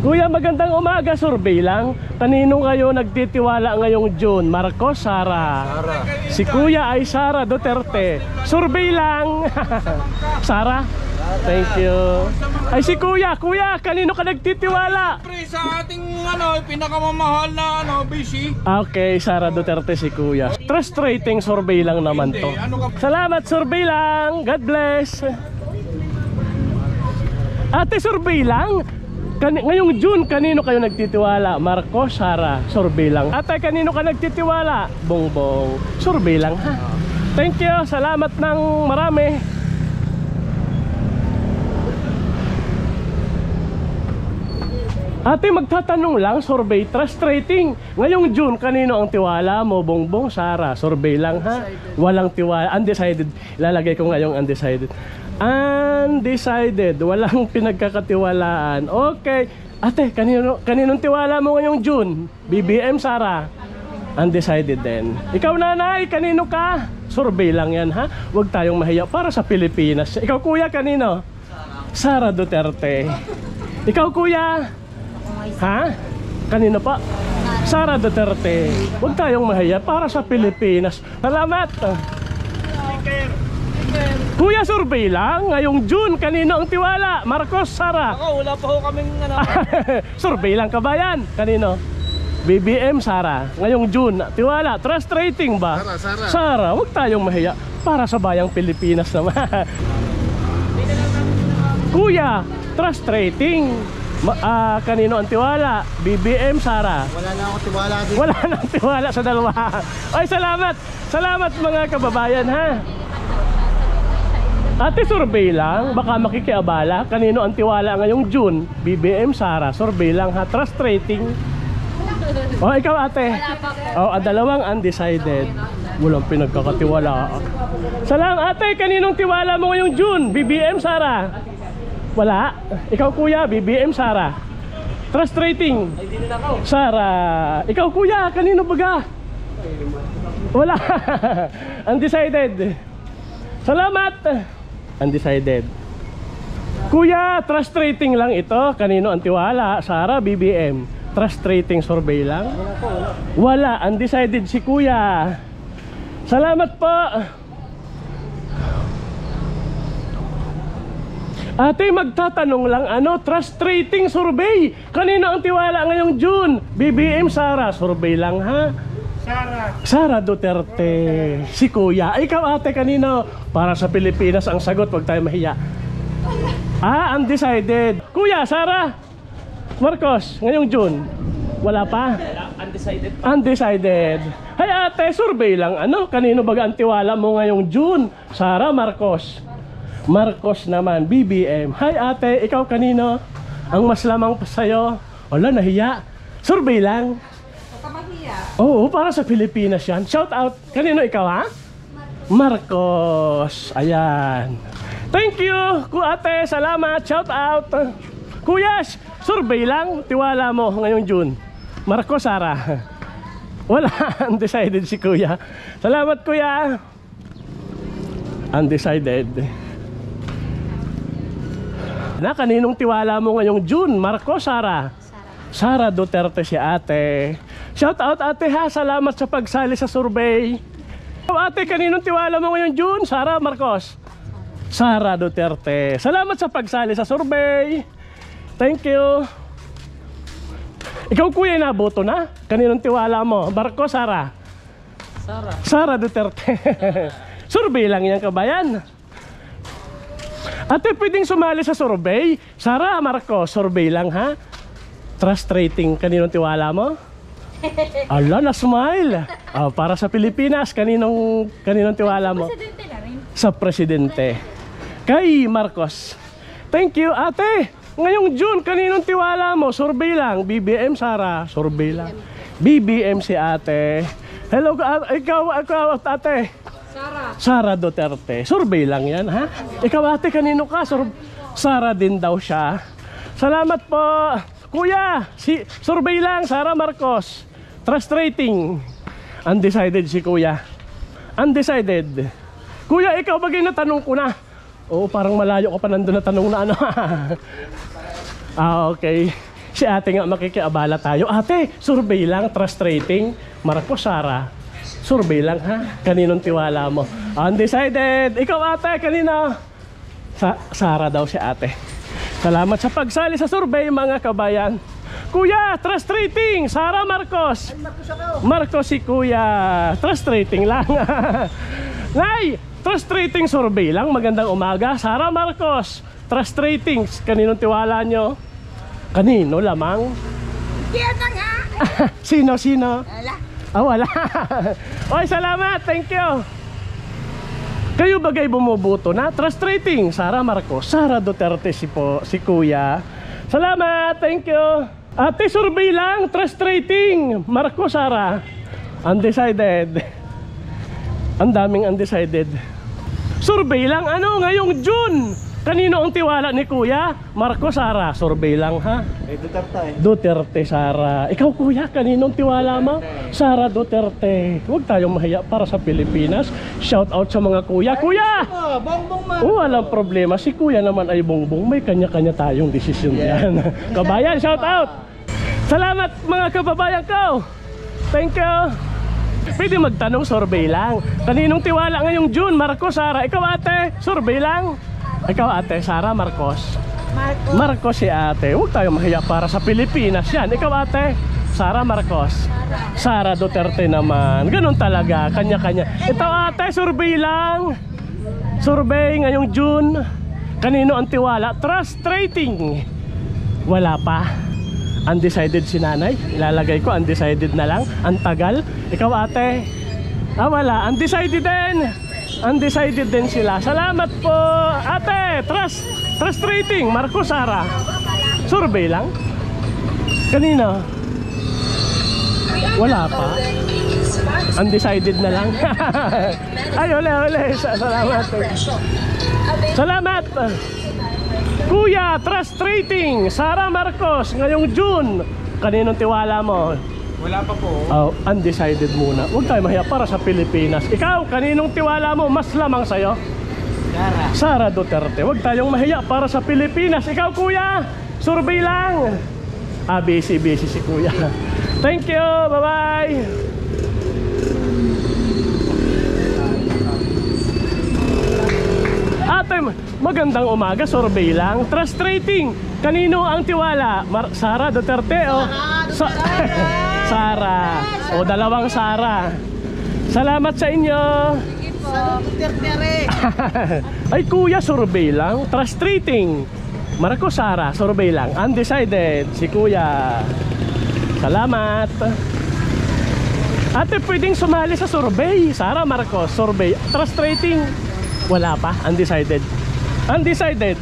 Kuya, magandang umaga. Survey lang. Kanino kayo nagtitiwala ngayong June? Marcos, Sara? Sara. Si Kuya ay Sara Duterte. Survey lang. Sara? Thank you. Ay si Kuya, kanino ka nagtitiwala? Pre, sa ating pinakamamahal na busy. Okay, Sara Duterte si Kuya. Trust rating survey lang naman to. Salamat, survey lang. God bless. Ate, survey lang. Ngayong June, kanino kayo nagtitiwala? Marcos, Sara? Survey lang. Ate, kanino ka nagtitiwala? Bongbong. Survey lang ha. Thank you, salamat ng marami. Ate, magtatanong lang, survey, trust rating. Ngayong June, kanino ang tiwala mo? Bongbong, Sara? Survey lang ha. Walang tiwala, undecided. Ilalagay ko ngayong undecided. Undecided, walang pinagkakatiwalaan. Okay. Ate, kaninong tiwala mo ngayong June? BBM, Sara? Undecided din. Ikaw, nanay, kanino ka? Survey lang yan ha. Huwag tayong mahiya para sa Pilipinas. Ikaw, kuya, kanino? Sara Duterte. Ikaw, kuya? Ha? Kanino pa? Sara Duterte. Huwag tayong mahiya para sa Pilipinas. Salamat. Kuya, survey lang. Ngayong June, kanino ang tiwala? Marcos, Sara? Ako, wala pa ho kaming Survey lang, kabayan. Kanino? BBM, Sara. Ngayong June, tiwala. Trust rating ba? Sara. Sara, huwag tayong mahiya para sa bayang Pilipinas naman. Kuya, trust rating. Kanino ang tiwala? BBM, Sara? Wala na akong tiwala dito. Wala nang tiwala sa dalawa. Ay, salamat. Salamat mga kababayan ha. Ate, survey lang. Baka makikiabala. Kanino ang tiwala ngayong June? BBM, Sara? Survey lang ha. Trust rating. O, ikaw ate? O, dalawang undecided. Walang pinagkakatiwala. Salamat ate. Kaninong tiwala mo ngayong June? BBM, Sara? Wala. Ikaw kuya, BBM, Sara? Trust rating. Sara. Ikaw kuya, kanino baga? Wala. Undecided. Salamat. Undecided. Kuya, trust rating lang ito. Kanino ang tiwala? Sara, BBM? Trust rating survey lang? Wala. Undecided si kuya. Salamat po. Ate, magtatanong lang trust rating survey. Kanino ang tiwala ngayong June? BBM, Sara? Survey lang ha. Sara Duterte. Si kuya. Ikaw ate, kanino? Para sa Pilipinas ang sagot, wag tayo mahiya. Undecided. Kuya, Sara? Marcos, ngayong June? Wala pa? Undecided. Undecided. Hay ate, survey lang kanino baga ang tiwala mo ngayong June? Sara, Marcos? Marcos naman, BBM. Hay ate, ikaw kanino? Ang mas lamang sa'yo? Wala, nahiya. Survey lang. Oo, para sa Pilipinas yan. Shout out. Kanino ikaw ha? Marcos. Ayan. Thank you, ate. Salamat. Shout out. Kuya, survey lang. Tiwala mo ngayong June. Marcos, Sara? Wala. Undecided si kuya. Salamat kuya. Undecided. Kaninong tiwala mo ngayong June? Marcos, Sara? Sara Duterte si ate. Shout out ate ha. Salamat sa pagsali sa survey. Ate, kaninong tiwala mo ngayong June? Sara, Marcos? Sara Duterte. Salamat sa pagsali sa survey. Thank you. Ikaw kuya, naboto na? Kaninong tiwala mo? Marcos, Sara? Sara Duterte. Survey lang yan kabayan. Ate, pwedeng sumali sa survey? Sara, Marcos, survey lang ha. Trust rating, kaninong tiwala mo? Ala, na-smile. Para sa Pilipinas, kaninong tiwala mo? Sa presidente. Kay Marcos. Thank you, ate. Ngayong June, kaninong tiwala mo? Survey lang. BBM, Sara? Survey lang. BBM si ate. Hello, ikaw ate. Sara Duterte. Survey lang yan ha. Ikaw ate, kanino ka? Sara din daw siya. Salamat po. Kuya, survey lang. Sara, Marcos? Trust rating. Undecided si kuya. Undecided. Kuya, ikaw bagay na tanong ko na. Oo, parang malayo ka pa nandun na tanong na okay. Si ate nga makikiabala tayo. Ate, survey lang, trust rating. Marcos, Sara, survey lang ha. Kaninong tiwala mo? Undecided. Ikaw ate, kanina? Sara daw si ate. Salamat sa pagsali sa survey mga kabayan. Kuya, trust rating. Sara, Marcos. Marcos si kuya. Trust rating lang. Nay, trust rating survey lang. Magandang umaga. Sara, Marcos. Trust ratings. Kaninong tiwala nyo? Kanino lamang? Yan na nga. Sino? Wala. Wala. Oy, salamat. Thank you. Kayo bagay bumubuto na? Trust rating. Sara, Marcos. Sara Duterte si kuya. Salamat. Thank you. Ate, survey lang. Trust rating. Marcos, Sara. Undecided. Ang daming undecided. Survey lang. Ano ngayong June? Kanino ang tiwala ni kuya? Marcos, Sara. Survey lang ha. Duterte, Sara. Ikaw kuya, kaninong tiwala mo? Sara Duterte. Huwag tayong mahiya para sa Pilipinas. Shout out sa mga kuya. Kuya! Bongbong man. Walang problema. Si kuya naman ay bongbong. May kanya-kanya tayong desisyon yan. Kabayan, shout out! Salamat mga kababayan ko. Thank you. Pwede magtanong, survey lang. Kaninong tiwala ngayong June? Marcos, Sara. Ikaw ate, survey lang. Ikaw ate, Sara, Marcos. Marcos si ate. Huwag tayong mahiya para sa Pilipinas yan. Ikaw ate, Sara, Marcos. Sara Duterte naman. Ganun talaga, kanya-kanya. Ito ate, survey lang. Survey ngayong June. Kanino ang tiwala? Trust rating. Wala pa. Undecided si nanay. Ilalagay ko undecided na lang. Ang tagal. Ikaw ate. Wala. Undecided din. Undecided din sila. Salamat po. Ate, trust rating. Marcos, Sara. Survey lang. Kanina? Wala pa. Undecided na lang. Ay, uli. Salamat. Salamat. Kuya, trust rating. Sara, Marcos. Ngayong June. Kaninong tiwala mo? Wala pa po. Undecided muna. Huwag tayo mahiya para sa Pilipinas. Ikaw, kaninong tiwala mo mas lamang sa'yo? Sara Duterte. Huwag tayong mahiya para sa Pilipinas. Ikaw kuya, survey lang. Busy si kuya. Thank you, bye bye. Ate, magandang umaga, survey lang. Trust rating. Kanino ang tiwala? Sara Duterte o? Sara. O, dalawang Sara. Salamat sa inyo. Ay kuya, survey lang. Trust rating. Marcos, Sara, survey lang. Undecided si kuya. Salamat. Ate, pwedeng sumali sa survey. Sara, Marcos, survey. Trust rating. Wala pa. Undecided. Undecided.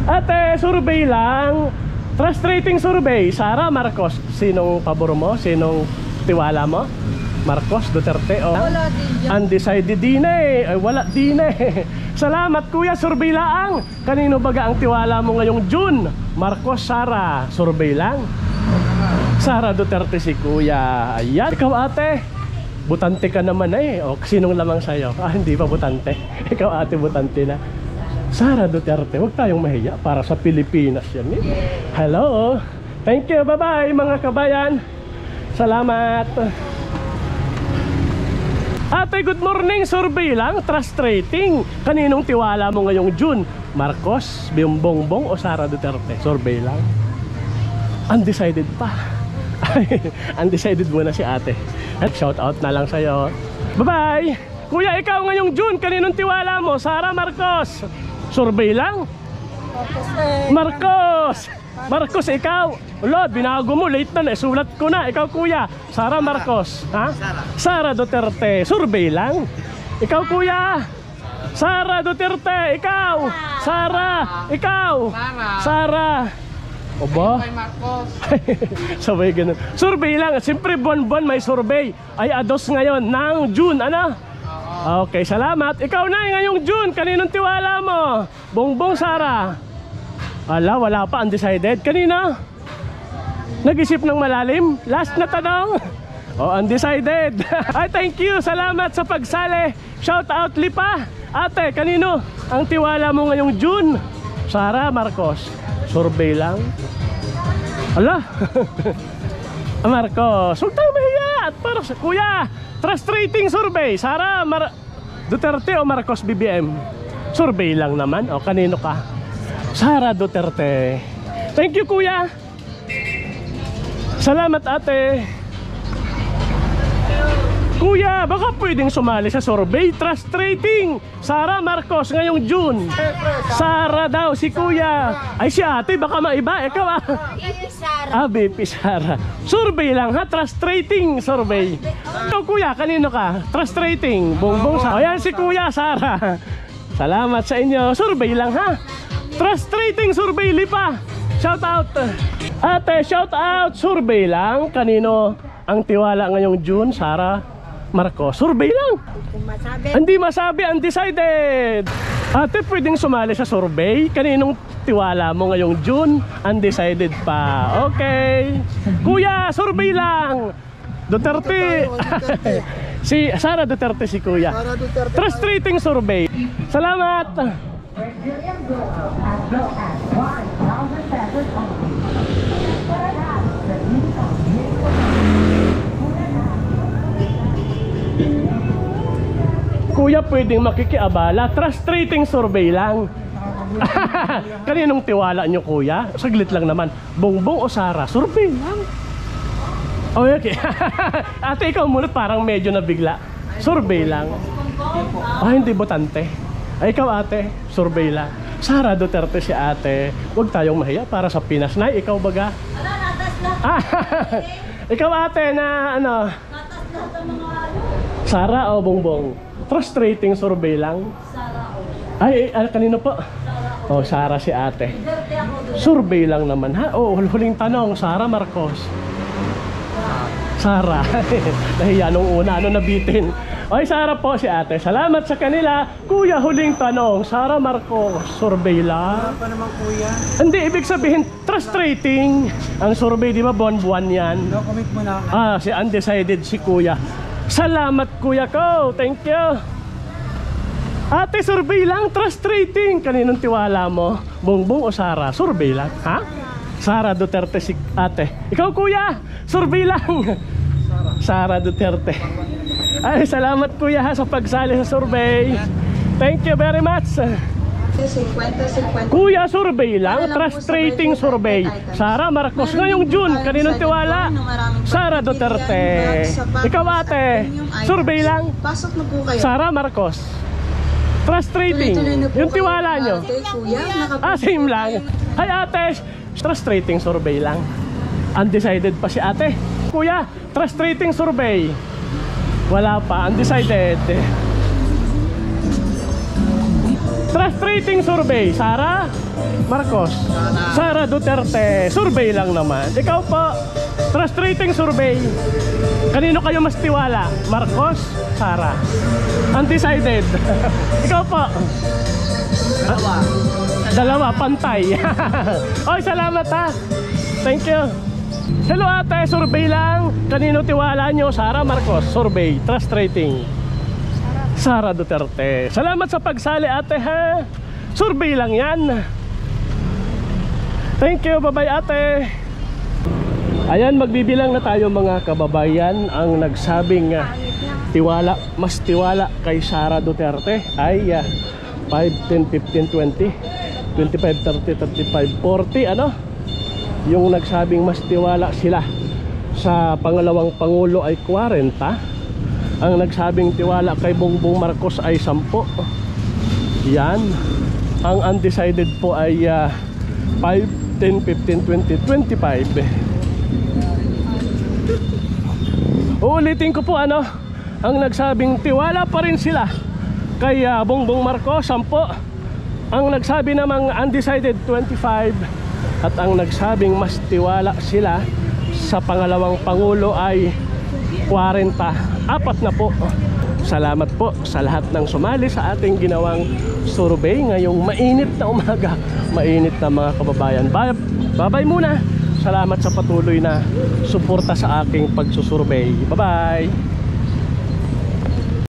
Ate, survey lang. Trust rating survey. Sara, Marcos. Sinong pabor mo? Sinong tiwala mo? Marcos, Duterte o? Wala din dyan. Undecided din eh. Ay, wala din eh. Salamat kuya, survey lang. Kanino baga ang tiwala mo ngayong June? Marcos, Sara. Survey lang. Sara Duterte si kuya. Ayan. Ikaw ate, butante ka naman eh. O, sinong lamang sa'yo? Hindi pa butante. Ikaw ate, butante na. Sara Duterte, huwag tayong mahiya para sa Pilipinas yan eh. Hello. Thank you, bye-bye mga kabayan. Salamat. Ate, good morning. Survey lang, trust rating. Kaninong tiwala mo ngayong June? Marcos, Bongbong o Sara Duterte? Survey lang. Undecided pa. Undecided muna si ate. At shout out na lang sa'yo. Bye-bye. Kuya, ikaw ngayong June, kaninong tiwala mo? Sara, Marcos? Survey lang? Marcos! Marcos, ikaw? Lord, binago mo, late na, sulat ko na. Ikaw kuya, Sara, Marcos. Ha? Sara Duterte. Survey lang? Ikaw kuya? Sara Duterte. Ikaw? Sara. Ikaw? Sara. Oba? Sabay ganun. Survey lang. Siyempre buwan-buwan may survey. Ay ados ngayon ng June. Ano? Okay, salamat. Ikaw na ngayong June. Kaninong tiwala mo? Bongbong, Sara? Wala pa. Undecided. Kanina? Nag-isip ng malalim? Last na tanong? Oh, undecided. Ay, thank you. Salamat sa pagsali. Shout out Lipa. Ate, kanino ang tiwala mo ngayong June? Sara Marcos. Survey lang. Ala. Marcos, huwag tayong mahiya. At para sa kuya, trust rating survey. Sara Duterte o Marcos BBM? Survey lang naman. O, kanino ka? Sara Duterte. Thank you kuya. Salamat ate. Kuya, baka pwedeng sumali sa survey. Trust rating Sara Marcos ngayong June. Sara daw si kuya. Ay si ate baka maiba. Ikaw ah. BP Sara. Survey lang ha. Trust rating survey. Ikaw kuya, kanino ka? Trust rating Bongbong Sara. Ayan si kuya Sara. Salamat sa inyo. Survey lang ha. Trust rating survey Lipa. Shout out. Ate, shout out. Survey lang. Kanino ang tiwala ngayong June? Sara Marcos. Survey lang. Hindi masabi, undecided. Ate, pwedeng sumali sa survey. Kaninong tiwala mo ngayong June? Undecided pa. Okay. Kuya, survey lang. Duterte. Si Sara Duterte si kuya. Trust rating survey. Salamat. Kuya, pwedeng makikiabala. Trust rating survey lang. Kaninong tiwala nyo kuya? Saglit lang naman. Bongbong o Sara? Survey lang. Okay. Ate, ikaw muna parang medyo nabigla. Survey lang. Hindi botante. Ay, ikaw ate, survey lang. Sara Duterte si ate. Huwag tayong mahiya para sa Pinas. Nay, ikaw baga? Ikaw ate na ano? Sara o Bongbong? Trust rating survey lang. Ay, kanino po? Oh, Sara si ate. Survey lang naman ha. Oh, huling tanong, Sara Marcos. Sara. Nahiya nung una, ano nabitin. Oy, Sara po si ate. Salamat sa kanila. Kuya, huling tanong. Sara Marcos, survey lang. Pa naman kuya. Hindi, ibig sabihin, trust rating. Ang survey, di ba, buwan-buwan yan? No comment mo na. Si undecided si kuya. Salamat kuya ko. Thank you. Ate, survey lang. Trust rating. Kaninong tiwala mo? Bongbong o Sara? Survey lang. Ha? Sara Duterte si ate. Ikaw kuya, survey lang. Sara Duterte. Ay, salamat kuya ha, sa pagsali sa survey. Thank you very much. 50-50. Kuya, survey lang. Trust rating survey. Sara Marcos ngayong June. Kaninong tiwala? Sara Duterte. Ikaw ate, survey lang. Pasok na po kayo. Sara Marcos. Trust rating. Yung tiwala nyo. Same lang. Hi ate, trust rating survey lang. Undecided pa si ate. Kuya, trust rating survey. Wala pa, undecided. Trust rating survey, Sara Marcos. Sara Duterte, survey lang naman. Ikaw po, trust rating survey. Kanino kayo mas tiwala? Marcos, Sara? Undecided. Ikaw po? Dalawa, pantay. Oy, salamat ha. Thank you. Hello ate, survey lang. Kanino tiwala nyo? Sara Marcos, survey, trust rating. Sara Duterte. Salamat sa pagsali ate ha. Survey lang yan. Thank you, bye-bye ate. Ayan, magbibilang na tayo mga kababayan. Ang nagsabing mas tiwala kay Sara Duterte ay 5, 10, 15, 20, 25, 30, 35, 40 ano? Yung nagsabing mas tiwala sila sa pangalawang pangulo ay 40. Ang nagsabing tiwala kay Bongbong Marcos ay 10. Yan. Ang undecided po ay 5, 10, 15, 20, 25. Uulitin ko po ano, ang nagsabing tiwala pa rin sila kay Bongbong Marcos 10. Ang nagsabi namang undecided 25. At ang nagsabing mas tiwala sila sa pangalawang pangulo ay 40. 4 na po. Salamat po sa lahat ng sumali sa ating ginawang survey ngayong mainit na umaga. Mainit na mga kababayan. Bye-bye muna. salamat sa patuloy na suporta sa aking pagsusurvey. Bye-bye!